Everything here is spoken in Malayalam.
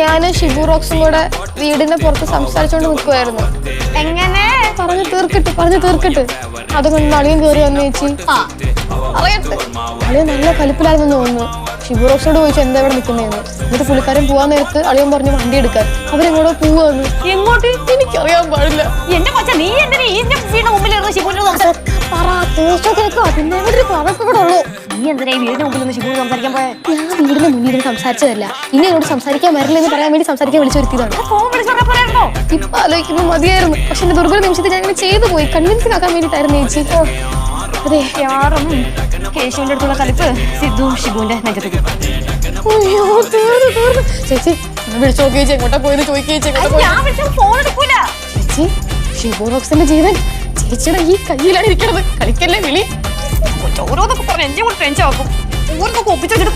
ഞാന് ഷിബു റോക്സും കൂടെ വീടിന്റെ പുറത്ത് സംസാരിച്ചോണ്ട് നിൽക്കുമായിരുന്നു. എങ്ങനെ പറഞ്ഞു തീർക്കട്ട് അതുകൊണ്ട് അളിയൻ കയറി വന്നു ചേച്ചി. അറിയട്ടെ, അളിയൻ നല്ല കലിപ്പിലായിരുന്നു തോന്നുന്നു. ഷിബു റോക്സോട് ചോദിച്ചു എന്താ ഇവിടെ നിൽക്കുന്നതെന്ന്. എന്നിട്ട് പുള്ളിക്കാരൻ പോവാൻ നേരത്ത് അളിയൻ പറഞ്ഞു വണ്ടി എടുക്കാൻ. അവരെങ്ങോട്ടോ പോവാന്ന്. എങ്ങോട്ട് എനിക്കറിയാൻ പാടില്ല. എന്റെ കൊച്ച നീ എന്തിനാ ഈ വീടിന് മുമ്പിലിരുന്ന് ഷിബുവിനോട് പിന്നെ ഒരു പറക്കൂടെ ഉള്ളൂ. നീ എന്തിനാ ഈ വീടിന് മുമ്പിൽ നിന്ന് ഷിബുവിനോട് സംസാരിക്കാൻ പോയെ? ഞാൻ വീടിന് മുന്നിൽ സംസാരിച്ചതല്ല, ഇനി എന്നോട് സംസാരിക്കാൻ വരില്ല എന്ന് പറയാൻ വേണ്ടി സംസാരിക്കാൻ വിളിച്ചു വരുത്തിയതാണ്. ഫോൺ വിളിച്ചു പറഞ്ഞ പോലെയായിരുന്നോ? ഇപ്പൊ ആലോചിക്കുമ്പോൾ മതിയായിരുന്നു. പക്ഷെ എന്റെ ദുർബല നിമിഷത്തിൽ ഞാൻ അങ്ങനെ ചെയ്തു പോയി. കൺവിൻസിംഗ് ആക്കാൻ വേണ്ടിട്ടായിരുന്നു ചേച്ചി. അതെ, യാറും കേശുവിന്റെ അടുത്തുള്ള കലിപ്പ് സിദ്ധു ഷിബുവിന്റെ നെഞ്ചത്തേക്ക്. അയ്യോ തീർന്നു ചേച്ചി. വിളിച്ചു നോക്കി ചേച്ചി എങ്ങോട്ടാ പോയെന്ന് ചോദിക്കുക. ഞാൻ വിളിച്ച ഫോൺ എടുക്കൂല ചേച്ചി. ഷിബു റോക്സിന്റെ ജീവൻ ചേച്ചിയുടെ ഈ കയ്യിലാണ് ഇരിക്കണത്. കളിക്കല്ലേ വിളി. ഓരോന്നൊക്കെ പറഞ്ഞ് എന്നെ കൂടെ ടെൻഷൻ ആക്കും. ഓരോന്നൊക്കെ ഒപ്പിച്ചു വെച്ചിട്ട്